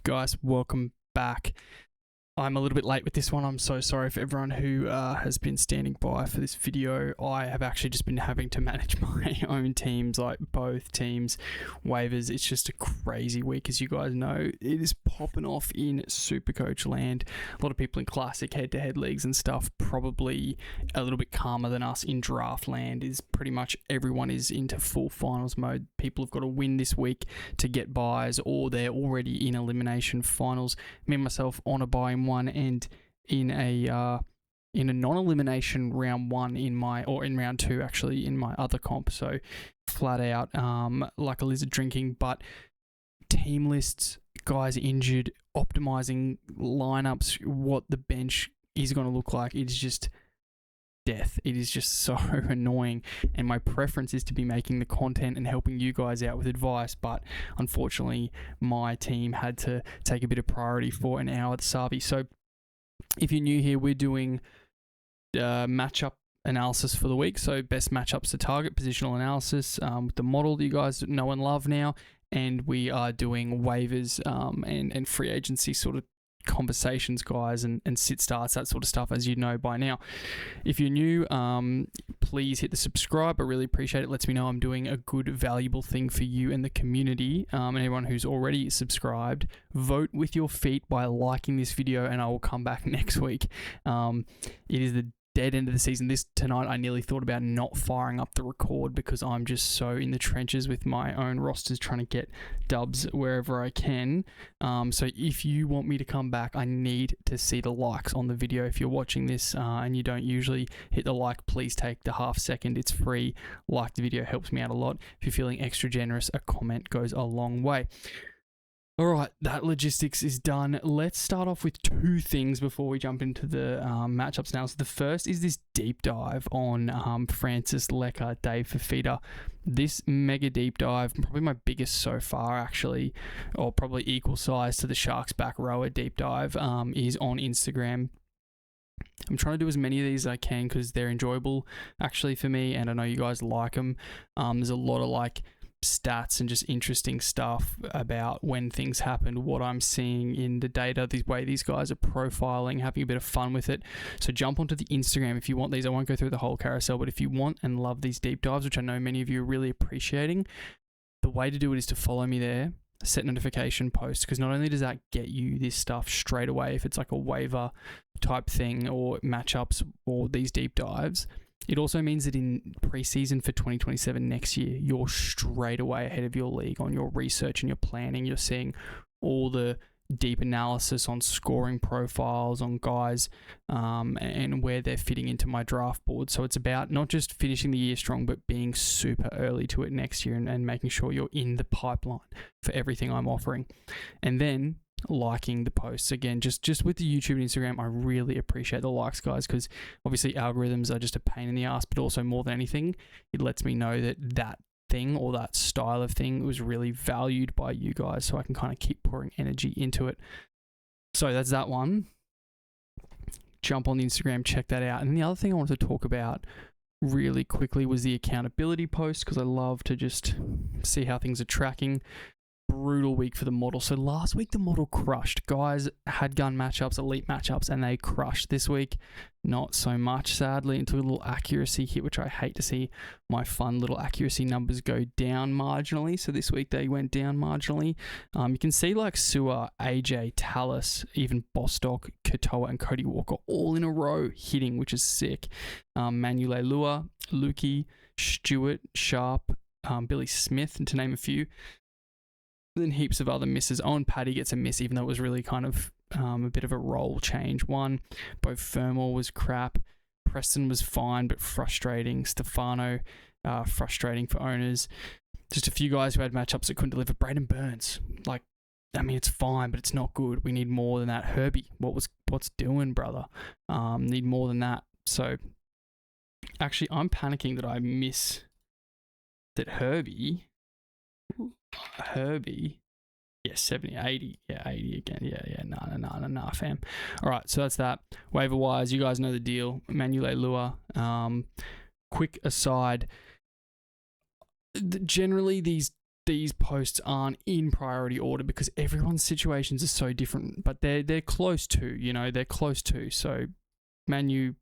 Guys, welcome back. I'm a little bit late with this one. I'm so sorry for everyone who has been standing by for this video. I have actually just been having to manage my own teams, like both teams' waivers. It's just a crazy week, as you guys know. It is popping off in Supercoach land. A lot of people in Classic head-to-head leagues and stuff, probably a little bit calmer than us in draft land. Is pretty much everyone is into full finals mode. People have got to win this week to get buys, or they're already in elimination finals. Me and myself on a buy in one, and in a non-elimination round one in round two actually in my other comp. So flat out like a lizard drinking. But team lists, guys injured, optimizing lineups, what the bench is going to look like, it's just death. It is just so annoying, and my preference is to be making the content and helping you guys out with advice, but unfortunately my team had to take a bit of priority for an hour at Savi. So if you're new here, we're doing matchup analysis for the week, so best matchups to target, positional analysis with the model that you guys know and love now, and we are doing waivers and free agency sort of conversations, guys, and sit starts, that sort of stuff, as you know by now. If you're new, please hit the subscribe. I really appreciate it. Lets me know I'm doing a good, valuable thing for you and the community, and everyone who's already subscribed. Vote with your feet by liking this video, and I will come back next week. It is the dead end of the season. Tonight I nearly thought about not firing up the record because I'm just so in the trenches with my own rosters, trying to get dubs wherever I can. So if you want me to come back, I need to see the likes on the video. If you're watching this and you don't usually hit the like, please take the half second. It's free. Like the video, helps me out a lot. If you're feeling extra generous, a comment goes a long way. All right, that logistics is done. Let's start off with two things before we jump into the matchups now. So the first is this deep dive on Francis Lecker, Dave Fafita. This mega deep dive, probably my biggest so far actually, or probably equal size to the Sharks back rower deep dive, is on Instagram. I'm trying to do as many of these as I can because they're enjoyable actually for me, and I know you guys like them. There's a lot of like stats and just interesting stuff about when things happened, what I'm seeing in the data, the way these guys are profiling, having a bit of fun with it. So jump onto the Instagram if you want these. I won't go through the whole carousel, but if you want and love these deep dives, which I know many of you are really appreciating, the way to do it is to follow me there, set notification posts, because not only does that get you this stuff straight away if it's like a waiver type thing or matchups or these deep dives, it also means that in preseason for 2027 next year, you're straight away ahead of your league on your research and your planning. You're seeing all the deep analysis on scoring profiles, on guys, and where they're fitting into my draft board. So it's about not just finishing the year strong, but being super early to it next year and making sure you're in the pipeline for everything I'm offering. And then liking the posts. Again, just with the YouTube and Instagram, I really appreciate the likes, guys, because obviously algorithms are just a pain in the ass, but also more than anything, it lets me know that thing or that style of thing was really valued by you guys, so I can kind of keep pouring energy into it. So that's that one. Jump on the Instagram, check that out. And the other thing I wanted to talk about really quickly was the accountability post, because I love to just see how things are tracking. Brutal week for the model. So last week the model crushed. Guys had gun matchups, elite matchups, and they crushed. This week, not so much, sadly, until a little accuracy hit, which I hate to see my fun little accuracy numbers go down marginally. So this week they went down marginally. You can see like Sua, AJ, Tallis, even Bostock, Katoa, and Cody Walker all in a row hitting, which is sick. Manuel Lua, Lukey, Stewart, Sharp, Billy Smith, and to name a few. Then heaps of other misses. Owen Paddy gets a miss, even though it was really kind of a bit of a role change one. Both Fermor was crap. Preston was fine, but frustrating. Stefano, frustrating for owners. Just a few guys who had matchups that couldn't deliver. Braden Burns, like, I mean, it's fine, but it's not good. We need more than that. Herbie, what's doing, brother? Need more than that. So, actually, I'm panicking that I miss that Herbie, yeah, 70, 80, yeah, 80 again, yeah, nah, fam. All right, so that's that. Waiver wise, you guys know the deal. Manuel Lua. Quick aside, generally these these posts aren't in priority order because everyone's situations are so different, but they're close to, they're close to. So Manu,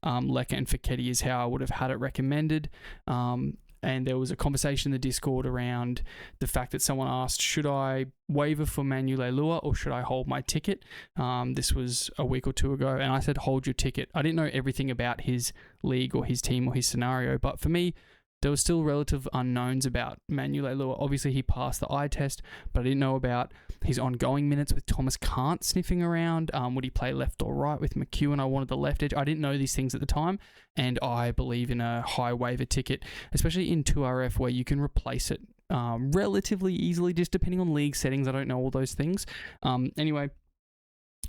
Leka and Feketi is how I would have had it recommended. And there was a conversation in the Discord around the fact that someone asked, should I waiver for Manu Leilua or should I hold my ticket? This was a week or two ago, and I said, hold your ticket. I didn't know everything about his league or his team or his scenario, but for me, there was still relative unknowns about Manu Leilua. Obviously, he passed the eye test, but I didn't know about his ongoing minutes with Thomas Kant sniffing around. Would he play left or right with McEwen? I wanted the left edge. I didn't know these things at the time, and I believe in a high waiver ticket, especially in 2RF where you can replace it relatively easily, just depending on league settings. I don't know all those things. Anyway,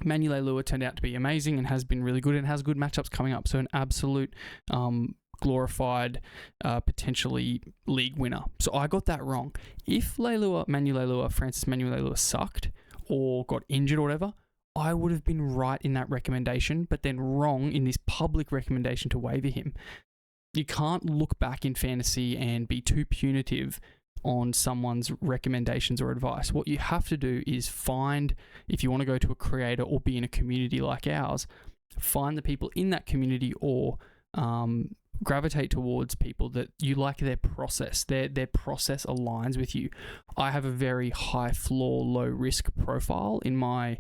Manu Leilua turned out to be amazing and has been really good and has good matchups coming up. So an absolute glorified, potentially league winner. So I got that wrong. If Francis Manu Leilua sucked or got injured or whatever, I would have been right in that recommendation, but then wrong in this public recommendation to waiver him. You can't look back in fantasy and be too punitive on someone's recommendations or advice. What you have to do is find, if you want to go to a creator or be in a community like ours, find the people in that community or gravitate towards people that you like their process. Their process aligns with you. I have a very high floor, low risk profile in my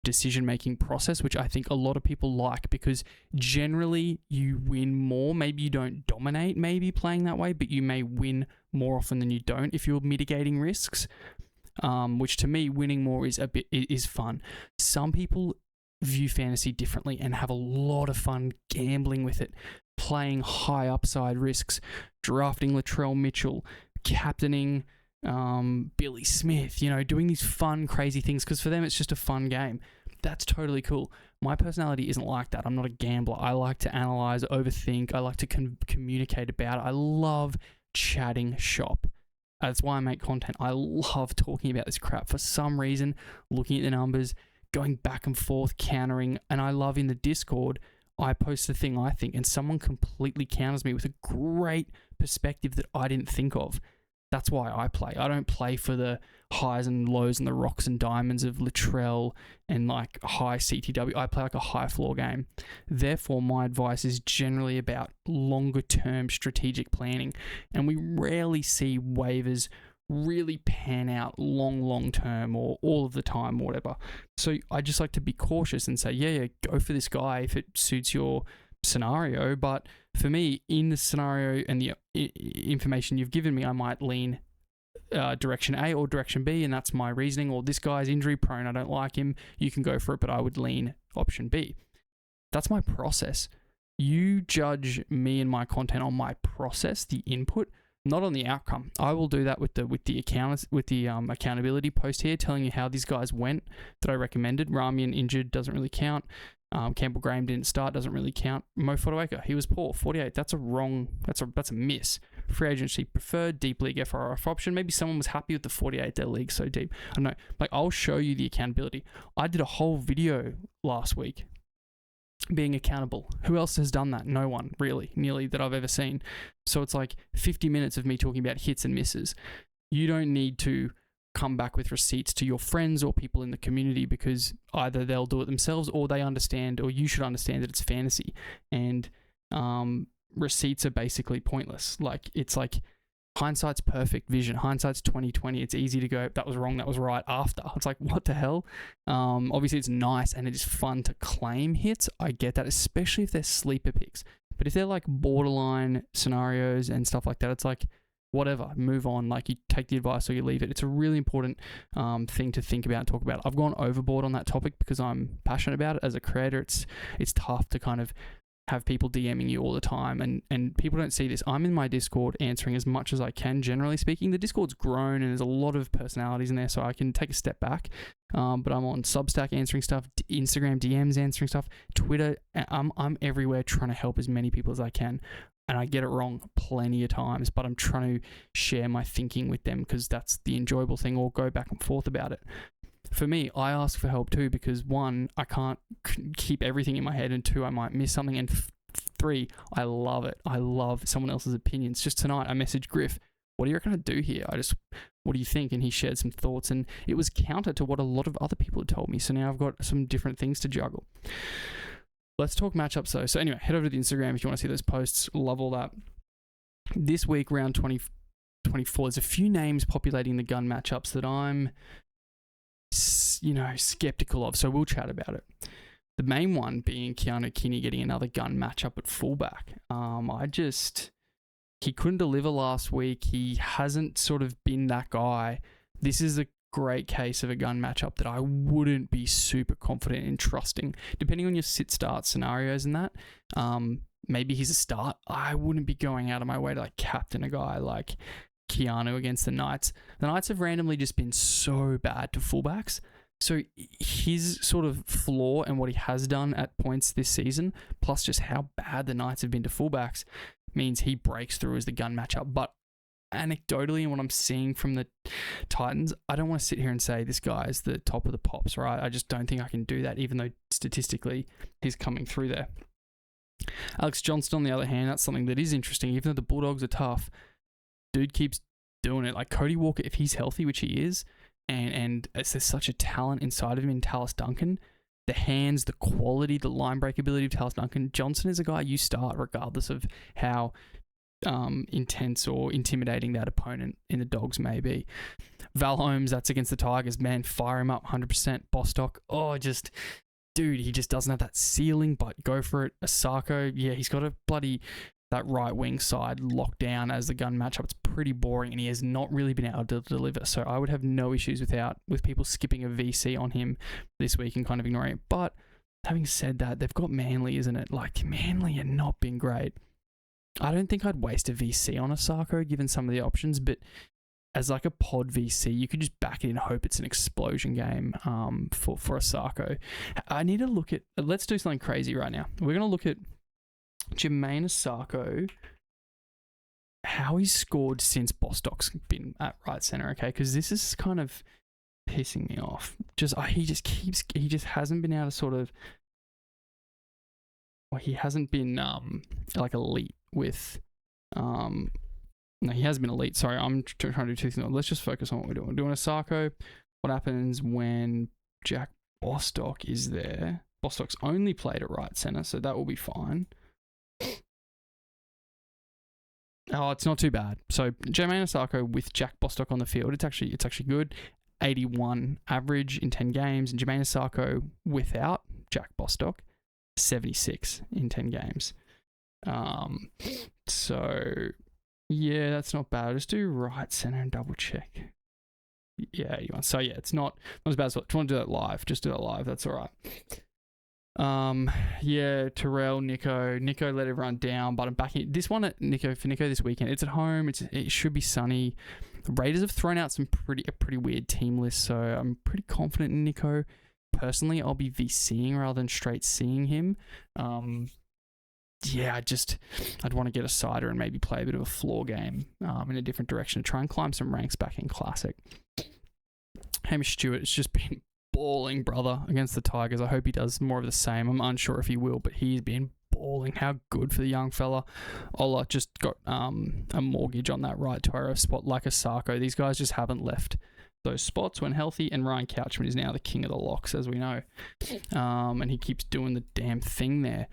decision-making process, which I think a lot of people like because generally you win more. Maybe you don't dominate maybe playing that way, but you may win more often than you don't if you're mitigating risks, which to me, winning more is fun. Some people view fantasy differently and have a lot of fun gambling with it, playing high upside risks, drafting Latrell Mitchell, captaining Billy Smith, doing these fun, crazy things because for them it's just a fun game. That's totally cool. My personality isn't like that. I'm not a gambler. I like to analyze, overthink. I like to communicate about it. I love chatting shop. That's why I make content. I love talking about this crap for some reason, looking at the numbers, going back and forth, countering, and I love in the Discord, I post the thing I think and someone completely counters me with a great perspective that I didn't think of. That's why I play. I don't play for the highs and lows and the rocks and diamonds of Latrell and like high CTW. I play like a high floor game. Therefore, my advice is generally about longer term strategic planning. And we rarely see waivers really pan out long term or all of the time or whatever. So I just like to be cautious and say, yeah, go for this guy if it suits your scenario. But for me, in the scenario and the information you've given me, I might lean direction A or direction B, and that's my reasoning. Or this guy's injury prone, I don't like him, you can go for it, but I would lean option B. That's my process. You judge me and my content on my process, the input, not on the outcome. I will do that with the accountability post here, telling you how these guys went that I recommended. Ramian injured, doesn't really count. Campbell Graham didn't start, doesn't really count. Mo Fotuaika, he was poor, 48. That's a miss. Free agency preferred, deep league FRF option. Maybe someone was happy with the 48, their league so deep. I don't know. Like, I'll show you the accountability. I did a whole video last week being accountable. Who else has done that? No one, really, nearly, that I've ever seen. So it's like 50 minutes of me talking about hits and misses. You don't need to come back with receipts to your friends or people in the community because either they'll do it themselves or they understand, or you should understand that it's fantasy. And receipts are basically pointless. Like, it's like hindsight's perfect vision. Hindsight's 20/20. It's easy to go, that was wrong, that was right after. It's like, what the hell? Obviously, it's nice and it is fun to claim hits. I get that, especially if they're sleeper picks. But if they're like borderline scenarios and stuff like that, it's like, whatever, move on. Like, you take the advice or you leave it. It's a really important thing to think about and talk about. I've gone overboard on that topic because I'm passionate about it. As a creator, it's tough to kind of have people DMing you all the time, and people don't see this. I'm in my Discord answering as much as I can, generally speaking. The Discord's grown and there's a lot of personalities in there, so I can take a step back. But I'm on Substack answering stuff, Instagram DMs answering stuff, Twitter. I'm everywhere trying to help as many people as I can. And I get it wrong plenty of times, but I'm trying to share my thinking with them because that's the enjoyable thing, or go back and forth about it. For me, I ask for help too because one, I can't keep everything in my head, and two, I might miss something, and three, I love it. I love someone else's opinions. Just tonight, I messaged Griff, what do you reckon I'd do here? What do you think? And he shared some thoughts, and it was counter to what a lot of other people had told me. So now I've got some different things to juggle. Let's talk matchups though. So anyway, head over to the Instagram if you want to see those posts. Love all that. This week, round 24, there's a few names populating the gun matchups that I'm, skeptical of. So we'll chat about it. The main one being Keano Kini getting another gun matchup at fullback. He couldn't deliver last week. He hasn't sort of been that guy. This is a great case of a gun matchup that I wouldn't be super confident in trusting. Depending on your sit-start scenarios and that, maybe he's a start. I wouldn't be going out of my way to captain a guy like Keano against the Knights. The Knights have randomly just been so bad to fullbacks. So his sort of flaw and what he has done at points this season, plus just how bad the Knights have been to fullbacks, means he breaks through as the gun matchup. But anecdotally, and what I'm seeing from the Titans, I don't want to sit here and say this guy is the top of the pops, right? I just don't think I can do that, even though statistically he's coming through there. Alex Johnston, on the other hand, that's something that is interesting. Even though the Bulldogs are tough, dude keeps doing it. Like Cody Walker, if he's healthy, which he is, and there's such a talent inside of him in Tallis Duncan, the hands, the quality, the line break ability of Tallis Duncan, Johnston is a guy you start regardless of how intense or intimidating that opponent in the Dogs may be. Val Holmes, that's against the Tigers, man, fire him up 100%. Bostock, dude, he just doesn't have that ceiling, but go for it. Isaako, yeah, he's got that right wing side locked down as the gun matchup. It's pretty boring, and he has not really been able to deliver. So I would have no issues with people skipping a VC on him this week and kind of ignoring it. But having said that, they've got Manly, isn't it? Manly have not been great. I don't think I'd waste a VC on Isaako given some of the options, but as a pod VC, you could just back it and hope it's an explosion game for Isaako. I need to look at... Let's do something crazy right now. We're going to look at Jamayne Isaako, how he's scored since Bostock's been at right centre, okay? Because this is kind of pissing me off. He just hasn't been able to sort of... Well, he hasn't been elite with... No, he has been elite. Sorry, I'm trying to do two things. Let's just focus on what we're doing. We're doing Isaako. What happens when Jack Bostock is there? Bostock's only played at right centre, so that will be fine. Oh, it's not too bad. So Jamayne Isaako with Jack Bostock on the field, it's actually good. 81 average in 10 games. And Jamayne Isaako without Jack Bostock, 76 in 10 games. So yeah, that's not bad. I'll just do right center and double check. Yeah, 81. So yeah, it's not as bad as if you want to do that live. Just do that live. That's all right. Yeah, Terrell, Nico let everyone down, but I'm backing this one at Nico this weekend. It's at home. It should be sunny. The Raiders have thrown out a pretty weird team list, so I'm pretty confident in Nico. Personally, I'll be VCing rather than straight seeing him. Yeah, I'd want to get a cider and maybe play a bit of a floor game in a different direction to try and climb some ranks back in Classic. Hamish Stewart has just been balling, brother, against the Tigers. I hope he does more of the same. I'm unsure if he will, but he's been balling. How good for the young fella. Ola just got a mortgage on that right Toro spot like Isaako. These guys just haven't left those spots when healthy, and Ryan Couchman is now the king of the locks, as we know. And he keeps doing the damn thing there.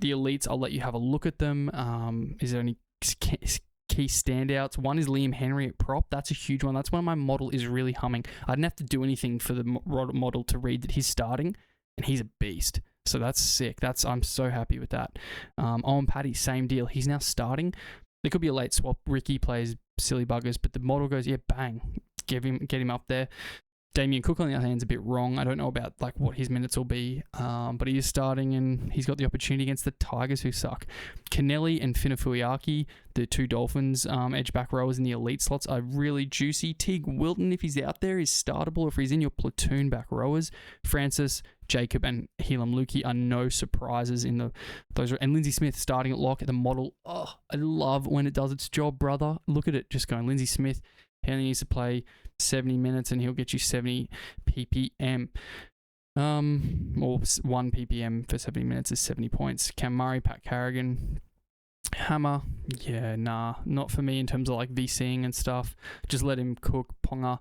The elites, I'll let you have a look at them. Is there any key standouts? One is Liam Henry at prop. That's a huge one. That's when my model is really humming. I didn't have to do anything for the model to read that he's starting, and he's a beast. So that's sick. I'm so happy with that. Owen Paddy, same deal. He's now starting. There could be a late swap. Ricky plays silly buggers, but the model goes, yeah, bang, get him up there. Damien Cook, on the other hand, is a bit wrong. I don't know about what his minutes will be, but he is starting and he's got the opportunity against the Tigers, who suck. Kennelly and Finafuiaki, the two Dolphins edge back rowers in the elite slots, are really juicy. Teague Wilton, if he's out there, is startable. If he's in your platoon back rowers, Francis, Jacob, and Helam Lukey are no surprises in those. And Lindsay Smith starting at lock at the model. Oh, I love when it does its job, brother. Look at it, just going. Lindsay Smith, he only needs to play 70 minutes and he'll get you 70 ppm. Or 1 ppm for 70 minutes is 70 points. Cam Murray, Pat Carrigan, Hammer, yeah, nah, not for me in terms of like VCing and stuff. Just let him cook. Ponga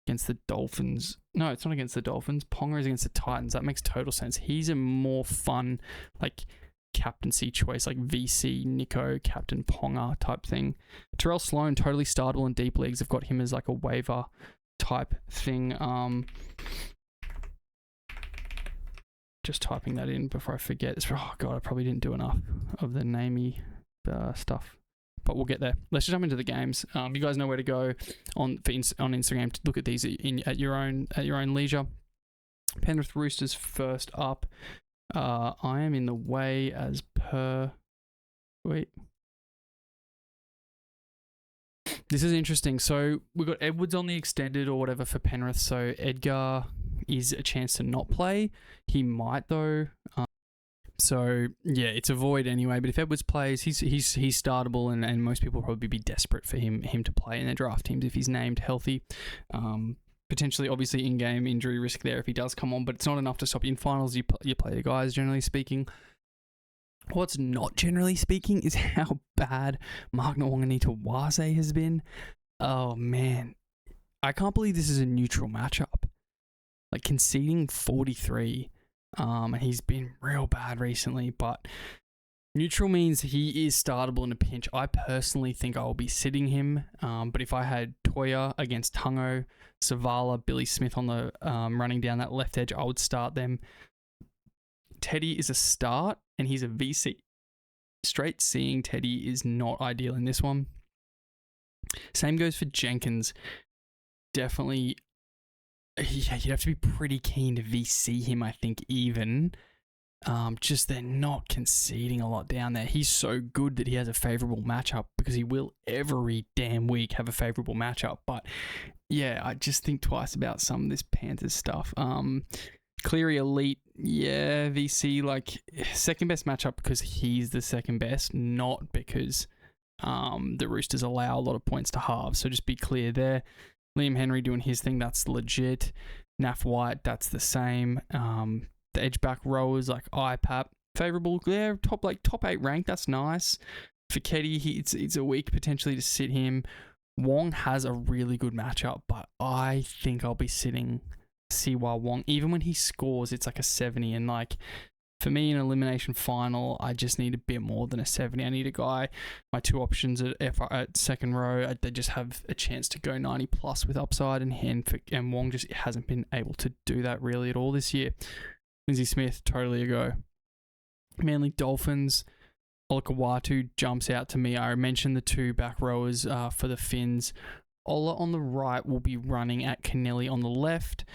against the Dolphins. No, it's not against the Dolphins. Ponga is against the Titans. That makes total sense. He's a more fun, like, captaincy choice, like VC, Nico, Captain Ponga type thing. Terrell Sloan, totally startable in deep leagues. I've got him as like a waiver type thing. Just typing that in before I forget. Oh god, I probably didn't do enough of the namey stuff, but we'll get there. Let's just jump into the games. You guys know where to go on Instagram to look at these at your own leisure. Penrith Roosters first up. I am in the way as per. Wait. This is interesting. So we've got Edwards on the extended or whatever for Penrith. So Edgar is a chance to not play. He might though. So yeah, it's a void anyway. But if Edwards plays, he's startable, and most people will probably be desperate for him to play in their draft teams if he's named healthy. Potentially, obviously, in-game injury risk there if he does come on, but it's not enough to stop you in finals. You play the guys, generally speaking. What's not generally speaking is how bad Mark Nawaqanitawase has been. Oh man, I can't believe this is a neutral matchup. Like conceding 43. And he's been real bad recently, but neutral means he is startable in a pinch. I personally think I'll be sitting him, but if I had Toya against Tungo, Savala, Billy Smith on the running down that left edge, I would start them. Teddy is a start, and he's a VC. Straight seeing Teddy is not ideal in this one. Same goes for Jenkins. Definitely. Yeah, you'd have to be pretty keen to VC him, I think, even. Just they're not conceding a lot down there. He's so good that he has a favourable matchup because he will every damn week have a favourable matchup. But yeah, I just think twice about some of this Panthers stuff. Cleary elite, yeah, VC, like second best matchup because he's the second best, not because the Roosters allow a lot of points to halve. So just be clear there. Liam Henry doing his thing, that's legit. Naf White, that's the same. The edge back rowers like IPAP, favourable there. Top 8 rank, that's nice. For Keddy, it's a week potentially to sit him. Wong has a really good matchup, but I think I'll be sitting Siwa Wong. Even when he scores, it's like a 70, and like for me in an elimination final, I just need a bit more than a 70. I need a guy, my two options at second row, they just have a chance to go 90 plus with upside, and Wong just hasn't been able to do that really at all this year. Lindsay Smith, totally a go. Manly Dolphins, Olakau'atu jumps out to me. I mentioned the two back rowers for the Finns. Ola on the right will be running at Kennelly on the left.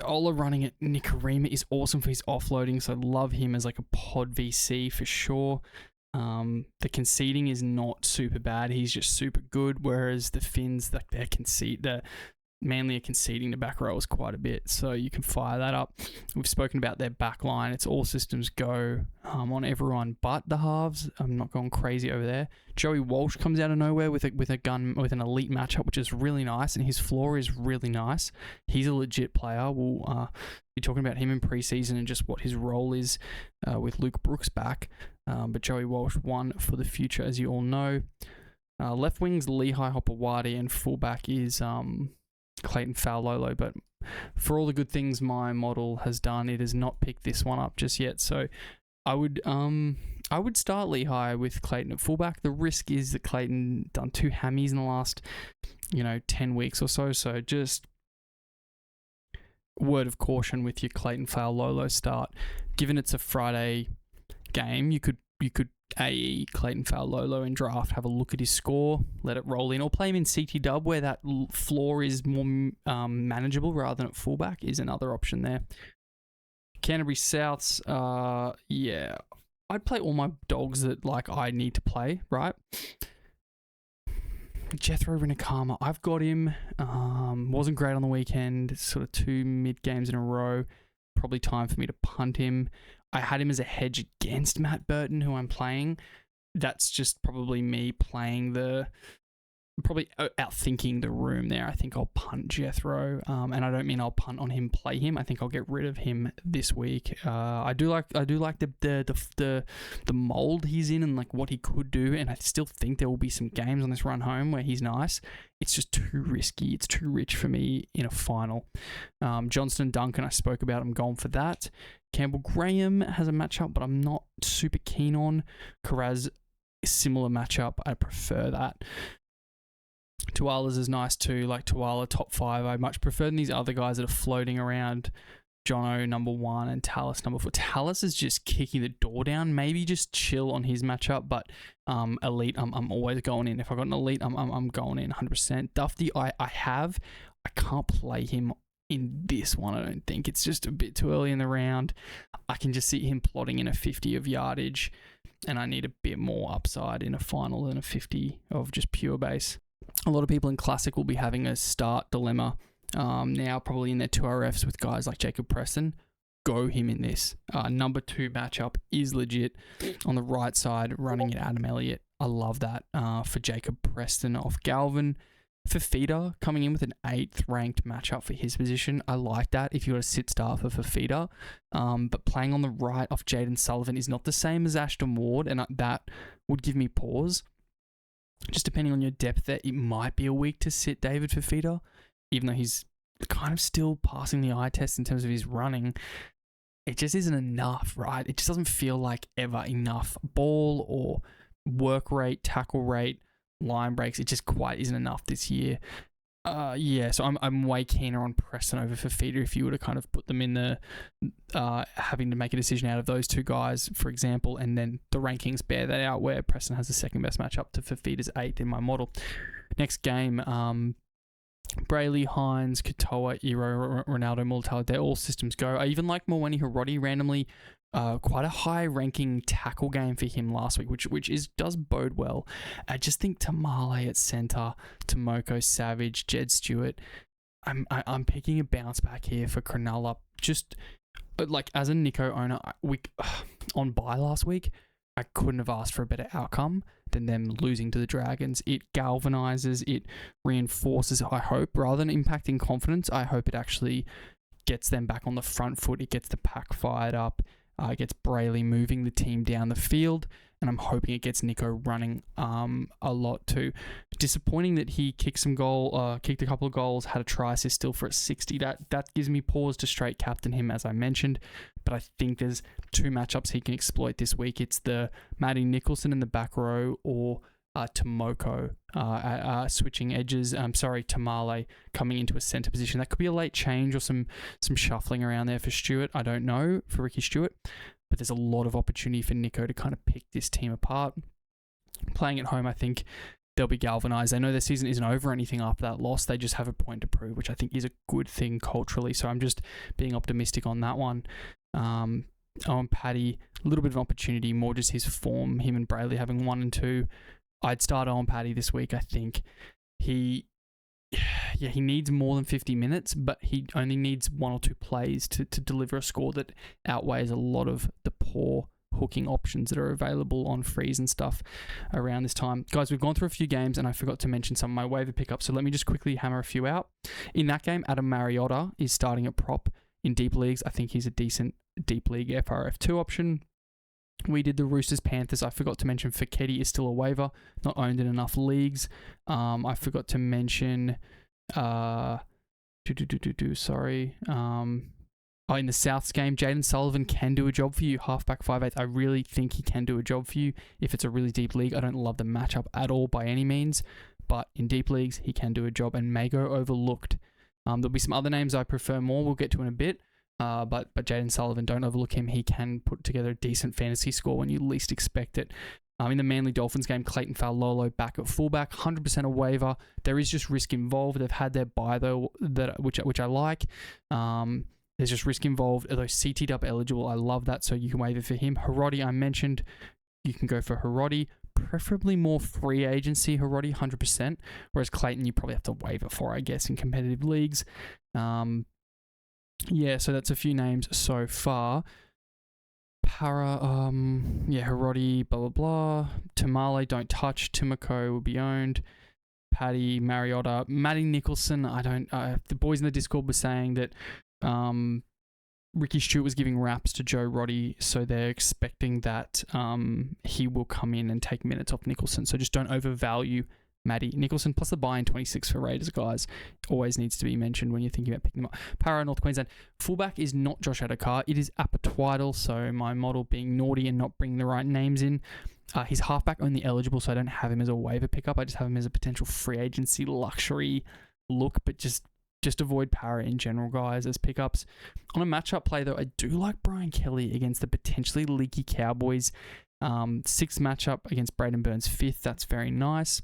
Ola running at Nikorima is awesome for his offloading, so I love him as like a pod VC for sure. The conceding is not super bad. He's just super good, whereas the Finns, like the Manly are conceding the back rows quite a bit, so you can fire that up. We've spoken about their back line. It's all systems go on everyone but the halves. I'm not going crazy over there. Joey Walsh comes out of nowhere with an elite matchup, which is really nice, and his floor is really nice. He's a legit player. We'll be talking about him in preseason and just what his role is with Luke Brooks back. But Joey Walsh, one for the future, as you all know. Left wing's Lehigh Hopewadi, and fullback is Clayton Faulolo, but for all the good things my model has done, it has not picked this one up just yet. So I would start Lehigh with Clayton at fullback. The risk is that Clayton done 2 hammies in the last 10 weeks or so. So just word of caution with your Clayton Faulolo start. Given it's a Friday game, you could AE Clayton Faulolo in draft, have a look at his score, let it roll in, or play him in CT dub where that floor is more manageable rather than at fullback is another option there. Canterbury Souths, yeah, I'd play all my dogs that like I need to play, right? Jethro Rinakama, I've got him. Wasn't great on the weekend. Sort of 2 mid games in a row. Probably time for me to punt him. I had him as a hedge against Matt Burton, who I'm playing. That's just probably me playing the probably outthinking the room there. I think I'll punt Jethro, and I don't mean I'll punt on him, play him. I think I'll get rid of him this week. I do like the mold he's in and like what he could do, and I still think there will be some games on this run home where he's nice. It's just too risky. It's too rich for me in a final. Johnston, Duncan, I spoke about. I'm going for that. Campbell Graham has a matchup, but I'm not super keen on. Karaz, similar matchup. I prefer that. Tuala's is nice too, like Tuala top 5. I much prefer than these other guys that are floating around. Jono number 1 and Tallis number 4. Tallis is just kicking the door down. Maybe just chill on his matchup, but elite, I'm always going in. If I got an elite, I'm going in 100%. Dufty, I can't play him in this one. I don't think it's just a bit too early in the round. I can just see him plotting in a 50 of yardage, and I need a bit more upside in a final than a 50 of just pure base. A lot of people in Classic will be having a start dilemma now, probably in their 2RFs with guys like Jacob Preston. Go him in this. Number 2 matchup is legit. On the right side, running at Adam Elliott. I love that for Jacob Preston off Galvin. Fafita coming in with an 8th ranked matchup for his position. I like that if you got a sit start for Fafita. But playing on the right off Jaden Sullivan is not the same as Ashton Ward, and that would give me pause. Just depending on your depth there, it might be a week to sit David Fafita, even though he's kind of still passing the eye test in terms of his running. It just isn't enough, right? It just doesn't feel like ever enough. Ball or work rate, tackle rate, line breaks, it just quite isn't enough this year. So I'm way keener on Preston over Fafita if you were to kind of put them in the having to make a decision out of those two guys, for example, and then the rankings bear that out where Preston has the second best matchup to Fafita's 8th in my model. Next game, Brailey, Hynes, Katoa, Iro, Ronaldo, Mulitalo, they're all systems go. I even like Mawene Hiroti randomly. Quite a high ranking tackle game for him last week, which does bode well. I just think Tamale at centre, Tomoko, Savage, Jed Stewart. I'm picking a bounce back here for Cronulla. Just like as a Nico owner, on bye last week, I couldn't have asked for a better outcome than them losing to the Dragons. It galvanizes, it reinforces, I hope, rather than impacting confidence, I hope it actually gets them back on the front foot. It gets the pack fired up. It gets Brailey moving the team down the field, and I'm hoping it gets Nico running a lot too. Disappointing that he kicked a couple of goals, had a try assist still for a 60. That gives me pause to straight captain him, as I mentioned, but I think there's 2 matchups he can exploit this week. It's the Matty Nicholson in the back row or Tomoko switching edges. Tamale coming into a centre position. That could be a late change or some shuffling around there for Stewart. I don't know, for Ricky Stewart. But there's a lot of opportunity for Nico to kind of pick this team apart. Playing at home, I think they'll be galvanised. They know their season isn't over or anything after that loss. They just have a point to prove, which I think is a good thing culturally. So I'm just being optimistic on that one. Owen Paddy, a little bit of an opportunity, more just his form, him and Brailey having 1 and 2. I'd start Owen Paddy this week. I think he needs more than 50 minutes, but he only needs 1 or 2 plays to deliver a score that outweighs a lot of the poor hooking options that are available on freeze and stuff around this time. Guys, we've gone through a few games and I forgot to mention some of my waiver pickups, so let me just quickly hammer a few out. In that game, Adam Mariota is starting at prop in deep leagues. I think he's a decent deep league FRF2 option. We did the Roosters Panthers. I forgot to mention Feketi is still a waiver, not owned in enough leagues. I forgot to mention in the Souths game, Jaden Sullivan can do a job for you. Halfback 5'8". I really think he can do a job for you if it's a really deep league. I don't love the matchup at all by any means, but in deep leagues, he can do a job and may go overlooked. There'll be some other names I prefer more. We'll get to in a bit. But Jaden Sullivan, don't overlook him. He can put together a decent fantasy score when you least expect it. In the Manly Dolphins game, Clayton Faulolo back at fullback, 100% a waiver. There is just risk involved. They've had their bye though, which I like. There's just risk involved. Although CT Dub eligible, I love that. So you can waiver for him. Hiroti, I mentioned, you can go for Hiroti. Preferably more free agency Hiroti, 100%. Whereas Clayton, you probably have to waiver for, I guess, in competitive leagues. So that's a few names so far. Hiroti, blah, blah, blah. Tamale, don't touch. Timoko will be owned. Paddy, Mariota, Matty Nicholson. The boys in the Discord were saying that Ricky Stewart was giving raps to Joe Roddy, so they're expecting that he will come in and take minutes off Nicholson. So just don't overvalue Matty Nicholson, plus the buy-in 26 for Raiders, guys. Always needs to be mentioned when you're thinking about picking them up. Para, North Queensland. Fullback is not Josh Adokar. It is Apatwidal, so my model being naughty and not bringing the right names in. He's halfback only eligible, so I don't have him as a waiver pickup. I just have him as a potential free agency luxury look, but just avoid Para in general, guys, as pickups. On a matchup play, though, I do like Brian Kelly against the potentially leaky Cowboys. 6th matchup against Braden Burns 5th. That's very nice.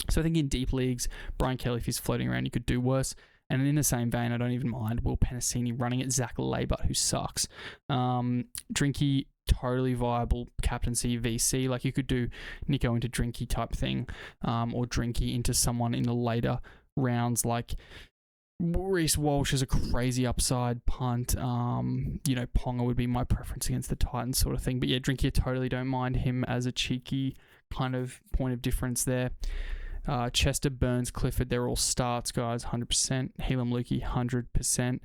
So I think in deep leagues, Brian Kelly, if he's floating around, you could do worse. And in the same vein, I don't even mind Will Penasini running at Zach Labour, who sucks. Drinky, totally viable captaincy VC. Like you could do Nico into Drinky type thing, or Drinky into someone in the later rounds like Reece Walsh is a crazy upside punt. Ponga would be my preference against the Titans sort of thing. But yeah, Drinky, I totally don't mind him as a cheeky kind of point of difference there. Chester, Burns, Clifford, they're all starts, guys, 100%. Helam Lukey, 100%.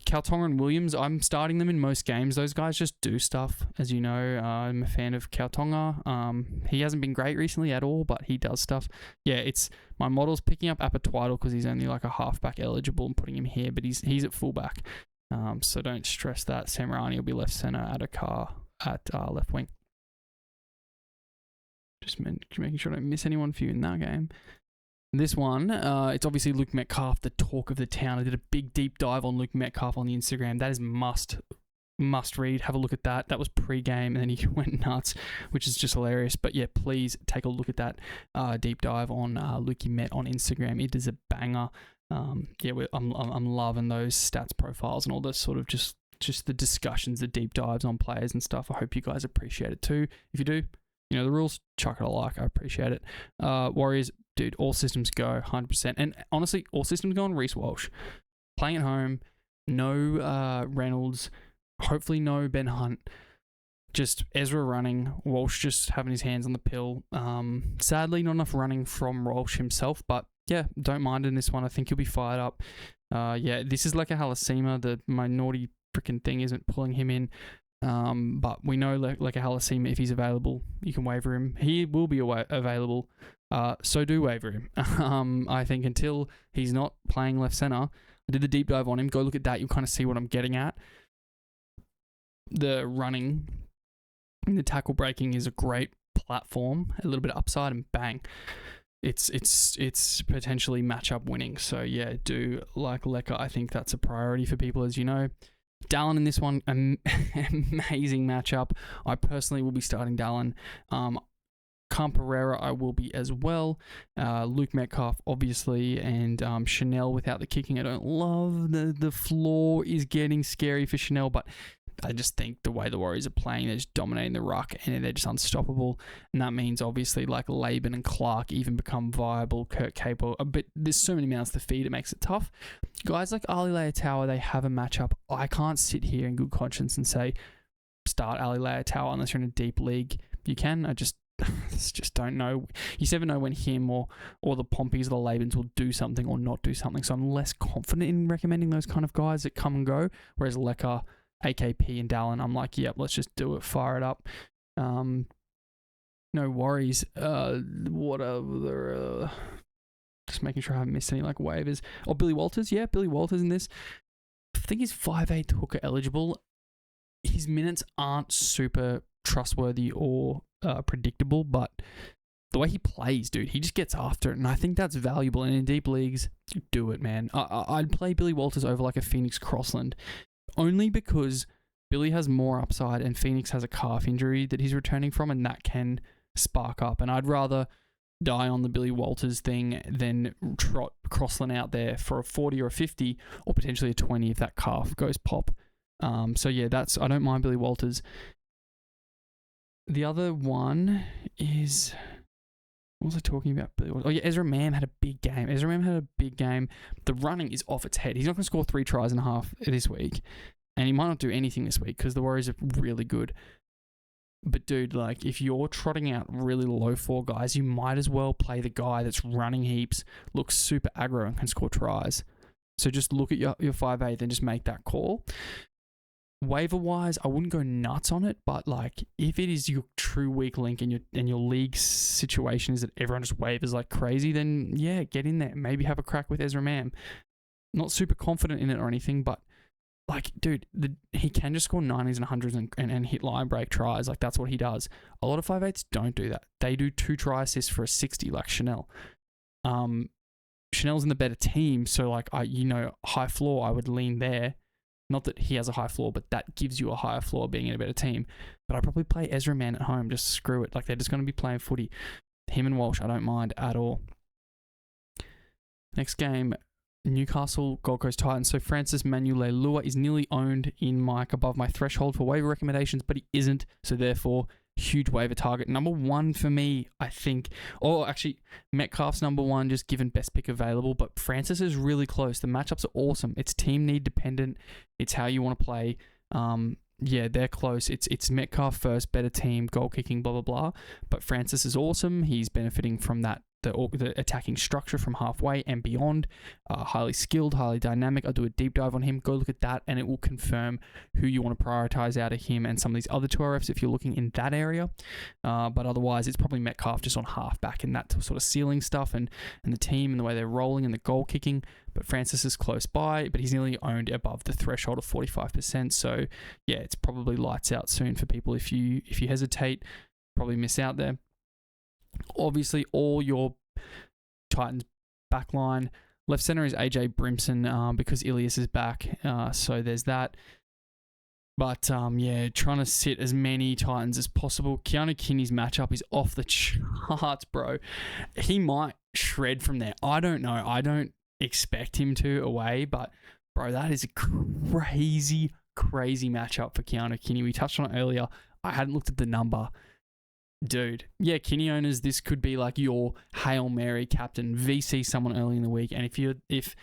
Kalyn and Williams, I'm starting them in most games. Those guys just do stuff, as you know. I'm a fan of Kalyn. He hasn't been great recently at all, but he does stuff. Yeah, it's my model's picking up Apatwidal because he's only like a halfback eligible and putting him here, but he's at fullback. So don't stress that. Samarani will be left center, Adokar at left wing. Just making sure I don't miss anyone for you in that game. This one, it's obviously Luke Metcalf, the talk of the town. I did a big deep dive on Luke Metcalf on the Instagram. That is must read. Have a look at that. That was pre-game, and then he went nuts, which is just hilarious. But yeah, please take a look at that deep dive on Lukey Met on Instagram. It is a banger. I'm loving those stats profiles and all this sort of just the discussions, the deep dives on players and stuff. I hope you guys appreciate it too. If you do, you know the rules, chuck it a like. I appreciate it. Warriors, dude, all systems go, 100%. And honestly, all systems go on Reece Walsh. Playing at home, no Reynolds, hopefully no Ben Hunt. Just Ezra running, Walsh just having his hands on the pill. Sadly, not enough running from Walsh himself, but yeah, don't mind in this one. I think he'll be fired up. This is like a Halasima. My naughty freaking thing isn't pulling him in. But we know like a Halasima, if he's available, you can waiver him. He will be available. So do waiver him. I think until he's not playing left center. I did the deep dive on him. Go look at that. You'll kind of see what I'm getting at. The running and the tackle breaking is a great platform. A little bit of upside and bang. It's potentially matchup winning. So yeah, do like Lecca. I think that's a priority for people, as you know. Dallin in this one, amazing matchup. I personally will be starting Dallin. Pereira I will be as well. Luke Metcalf, obviously, and Chanel without the kicking. I don't love the floor is getting scary for Chanel, but I just think the way the Warriors are playing, they're just dominating the ruck and they're just unstoppable. And that means obviously like Laban and Clark even become viable, Kurt Capel. But there's so many mouths to feed, it makes it tough. Guys like Ali Leitao, they have a matchup. I can't sit here in good conscience and say start Ali Leitao unless you're in a deep league. You can. I just don't know. You just never know when him or the Pompies or the Labans will do something or not do something. So I'm less confident in recommending those kind of guys that come and go. Whereas Lecca, AKP and Dallin, I'm like, yep, let's just do it, fire it up. No worries. What other? Just making sure I haven't missed any like waivers. Oh, Billy Walters, yeah, Billy Walters in this. I think he's 5'8" hooker eligible. His minutes aren't super trustworthy or predictable, but the way he plays, dude, he just gets after it, and I think that's valuable. And in deep leagues, do it, man. I'd play Billy Walters over like a Phoenix Crossland. Only because Billy has more upside and Phoenix has a calf injury that he's returning from, and that can spark up. And I'd rather die on the Billy Walters thing than trot Crossland out there for a 40 or a 50 or potentially a 20 if that calf goes pop. So yeah, I don't mind Billy Walters. The other one is... What was I talking about? Oh yeah, Ezra Mam had a big game. The running is off its head. He's not going to score 3 tries and a half this week. And he might not do anything this week because the Warriors are really good. But dude, like if you're trotting out really low floor guys, you might as well play the guy that's running heaps, looks super aggro and can score tries. So just look at your 5'8", then just make that call. Waiver wise, I wouldn't go nuts on it, but like if it is your true weak link and your league situation is that everyone just waivers like crazy, then yeah, get in there. Maybe have a crack with Ezra Mam. Not super confident in it or anything, but like, dude, he can just score 90s and 100s and hit line break tries. Like, that's what he does. A lot of 5'8s don't do that. They do 2 try assists for a 60, like Chanel. Chanel's in the better team, so like, high floor, I would lean there. Not that he has a high floor, but that gives you a higher floor being in a better team. But I'd probably play Ezra Man at home. Just screw it. Like, they're just going to be playing footy. Him and Walsh, I don't mind at all. Next game, Newcastle, Gold Coast Titans. So Francis Manu'u-Leilua is nearly owned in Mike above my threshold for waiver recommendations, but he isn't. So therefore, huge waiver target. Number 1 for me, I think. Or actually, Metcalf's number 1, just given best pick available. But Francis is really close. The matchups are awesome. It's team need dependent. It's how you want to play. Yeah, they're close. It's Metcalf first, better team, goal kicking, blah, blah, blah. But Francis is awesome. He's benefiting from that. The attacking structure from halfway and beyond. Highly skilled, highly dynamic. I'll do a deep dive on him. Go look at that and it will confirm who you want to prioritize out of him and some of these other 2RFs if you're looking in that area. But otherwise, it's probably Metcalf just on halfback and that sort of ceiling stuff and the team and the way they're rolling and the goal kicking. But Francis is close by, but he's nearly owned above the threshold of 45%. So yeah, it's probably lights out soon for people. If you hesitate, probably miss out there. Obviously, all your Titans backline. Left center is AJ Brimson because Ilias is back. So there's that. But yeah, trying to sit as many Titans as possible. Keano Kini's matchup is off the charts, bro. He might shred from there. I don't know. I don't expect him to away, but bro, that is a crazy matchup for Keano Kini. We touched on it earlier. I hadn't looked at the number. Dude, yeah, Kini owners, this could be like your Hail Mary captain, VC someone early in the week, and if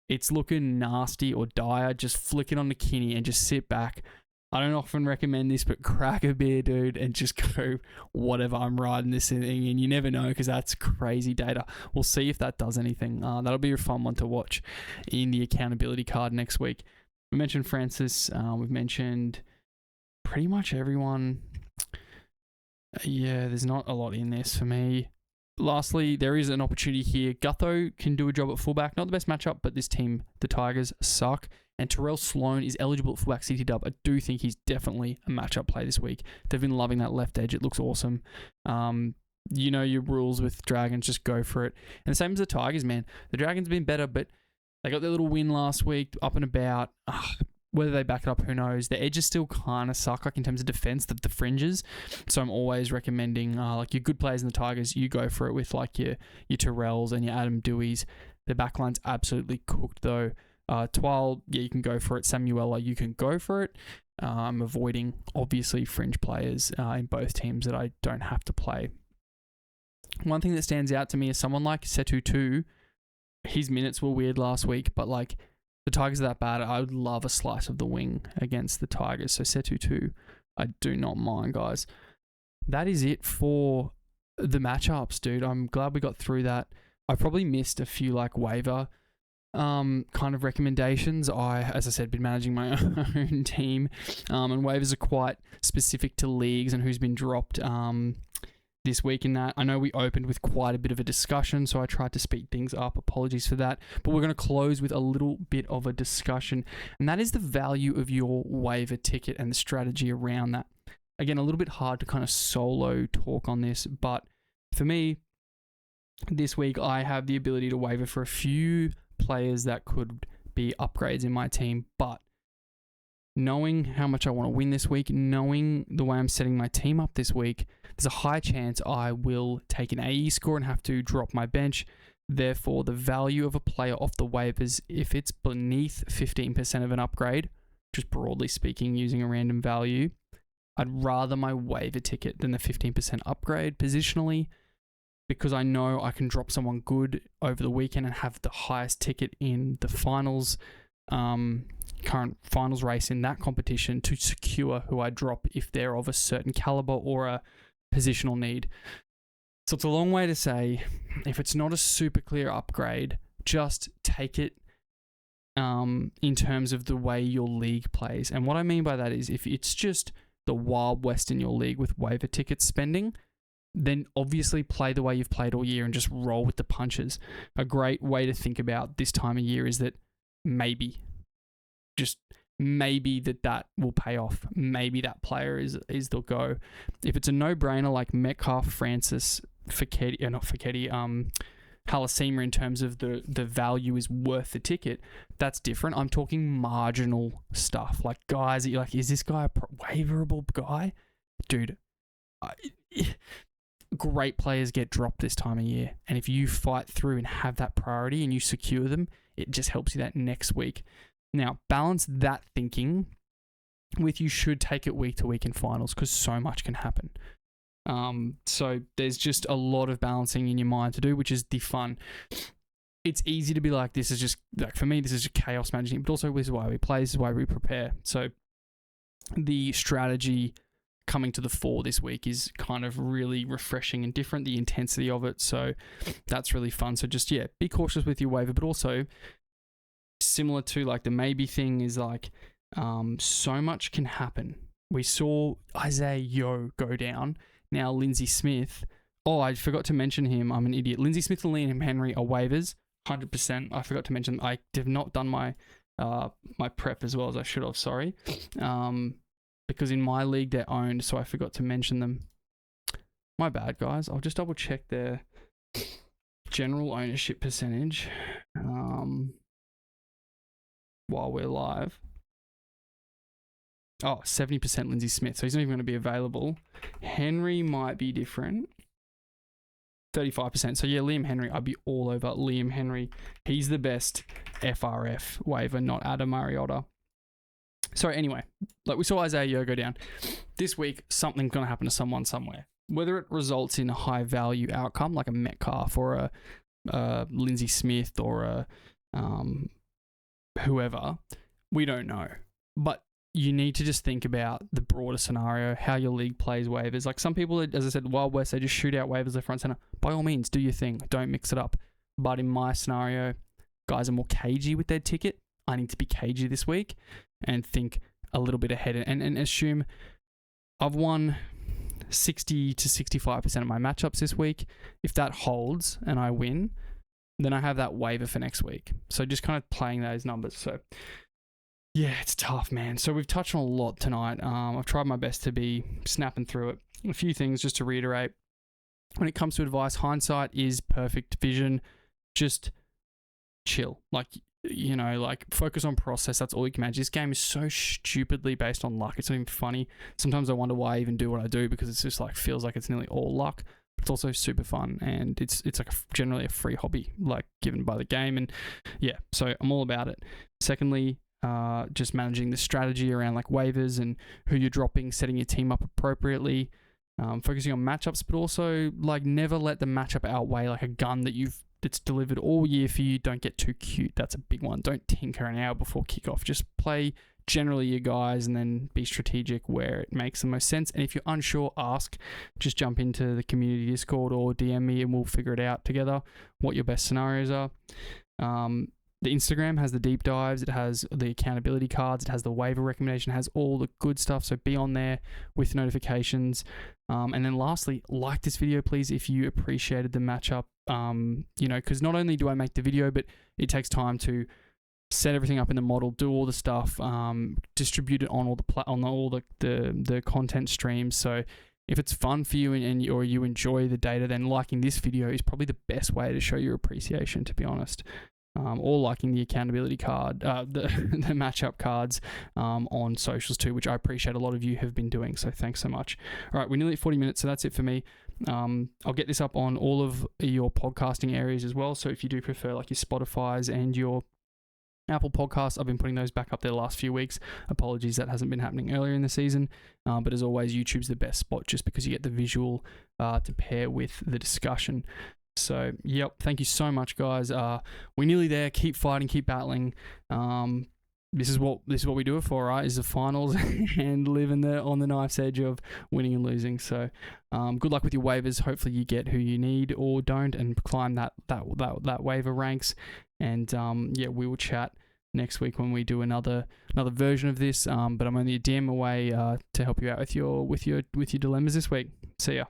it's looking nasty or dire, just flick it on to Kini and just sit back. I don't often recommend this, but crack a beer, dude, and just go, whatever, I'm riding this thing, and you never know because that's crazy data. We'll see if that does anything. That'll be a fun one to watch in the accountability card next week. We mentioned Francis. We've mentioned pretty much everyone. Yeah, there's not a lot in this for me. Lastly, there is an opportunity here. Gutho can do a job at fullback. Not the best matchup, but this team, the Tigers, suck. And Terrell Sloan is eligible at fullback CT dub. I do think he's definitely a matchup play this week. They've been loving that left edge. It looks awesome. You know your rules with Dragons. Just go for it. And the same as the Tigers, man. The Dragons have been better, but they got their little win last week, up and about. Whether they back it up, who knows? The edges still kind of suck, like in terms of defense, the fringes. So I'm always recommending, like your good players in the Tigers, you go for it with like your Terrells and your Adam Deweys. The backline's absolutely cooked though. Twile, yeah, you can go for it. Samuela, you can go for it. I'm avoiding obviously fringe players in both teams that I don't have to play. One thing that stands out to me is someone like Setu 2. His minutes were weird last week, but like, the Tigers are that bad. I would love a slice of the wing against the Tigers. So Setu 2, I do not mind, guys. That is it for the matchups, dude. I'm glad we got through that. I probably missed a few like waiver kind of recommendations. As I said, been managing my own team, and waivers are quite specific to leagues and who's been dropped this week in that. I know we opened with quite a bit of a discussion, so I tried to speed things up. Apologies for that. But we're going to close with a little bit of a discussion, and that is the value of your waiver ticket and the strategy around that. Again, a little bit hard to kind of solo talk on this, but for me, this week I have the ability to waiver for a few players that could be upgrades in my team, but knowing how much I want to win this week, knowing the way I'm setting my team up this week, there's a high chance I will take an AE score and have to drop my bench. Therefore, the value of a player off the waivers, if it's beneath 15% of an upgrade, just broadly speaking, using a random value, I'd rather my waiver ticket than the 15% upgrade positionally, because I know I can drop someone good over the weekend and have the highest ticket in the finals current finals race in that competition to secure who I drop if they're of a certain caliber or a positional need. So it's a long way to say, if it's not a super clear upgrade, just take it in terms of the way your league plays. And what I mean by that is, if it's just the Wild West in your league with waiver ticket spending, then obviously play the way you've played all year and just roll with the punches. A great way to think about this time of year is that maybe that will pay off. Maybe that player is the go. If it's a no-brainer like Metcalf, Francis, Halasima in terms of the value is worth the ticket, that's different. I'm talking marginal stuff, like guys that you're like, is this guy a waiverable guy? Dude, great players get dropped this time of year, and if you fight through and have that priority and you secure them, it just helps you that next week. Now, balance that thinking with you should take it week to week in finals, because so much can happen. So there's just a lot of balancing in your mind to do, which is the fun. It's easy to be like, this is just, like for me, this is just chaos managing, but also this is why we play, this is why we prepare. So the strategy coming to the fore this week is kind of really refreshing and different, the intensity of it. So that's really fun. So just, be cautious with your waiver, but also similar to like the maybe thing is like, so much can happen. We saw Isaiah Yeo go down. Now Lindsay Smith, I forgot to mention him. I'm an idiot. Lindsay Smith and Liam Henry are waivers, 100%. I forgot to mention, I have not done my my prep as well as I should have, sorry. Because in my league they're owned, so I forgot to mention them. My bad, guys. I'll just double check their general ownership percentage while we're live. 70% Lindsay Smith, so he's not even going to be available. Henry might be different. 35%. So Liam Henry, I'd be all over Liam Henry. He's the best FRF waiver, not Adam Mariota. So anyway, like we saw Isaiah Yeo go down. This week, something's going to happen to someone somewhere. Whether it results in a high value outcome, like a Metcalf or a Lindsay Smith or a whoever, we don't know. But you need to just think about the broader scenario, how your league plays waivers. Like some people, as I said, Wild West, they just shoot out waivers left, front, center. By all means, do your thing. Don't mix it up. But in my scenario, guys are more cagey with their ticket. I need to be cagey this week and think a little bit ahead and assume I've won 60 to 65% of my matchups this week. If that holds and I win, then I have that waiver for next week. So just kind of playing those numbers. So yeah, it's tough, man. So we've touched on a lot tonight. I've tried my best to be snapping through it. A few things just to reiterate. When it comes to advice, hindsight is perfect vision. Just chill. Like focus on process. That's all you can manage. This game is so stupidly based on luck. It's not even funny. Sometimes I wonder why I even do what I do, because it's just like feels like it's nearly all luck. But it's also super fun, and it's like generally a free hobby, like given by the game. And so I'm all about it. Secondly, just managing the strategy around like waivers and who you're dropping, setting your team up appropriately, focusing on matchups, but also like never let the matchup outweigh like a gun that's delivered all year for you. Don't get too cute. That's a big one. Don't tinker an hour before kickoff. Just play generally your guys and then be strategic where it makes the most sense. And if you're unsure, ask. Just jump into the community Discord or DM me and we'll figure it out together what your best scenarios are. The Instagram has the deep dives, it has the accountability cards, it has the waiver recommendation, it has all the good stuff. So be on there with notifications. And then lastly, like this video, please, if you appreciated the matchup. Because not only do I make the video, but it takes time to set everything up in the model, do all the stuff, distribute it on all the content streams. So if it's fun for you or you enjoy the data, then liking this video is probably the best way to show your appreciation, to be honest. Or liking the accountability card, the matchup cards on socials too, which I appreciate a lot of you have been doing. So thanks so much. All right, we're nearly at 40 minutes, so that's it for me. I'll get this up on all of your podcasting areas as well. So if you do prefer like your Spotify's and your Apple Podcasts, I've been putting those back up there the last few weeks. Apologies, that hasn't been happening earlier in the season. But as always, YouTube's the best spot just because you get the visual to pair with the discussion. So, thank you so much, guys. We're nearly there. Keep fighting, keep battling. this is what we do it for, right? Is the finals and living on the knife's edge of winning and losing. So, good luck with your waivers. Hopefully, you get who you need or don't, and climb that waiver ranks. And we will chat next week when we do another version of this. But I'm only a DM away to help you out with your dilemmas this week. See ya.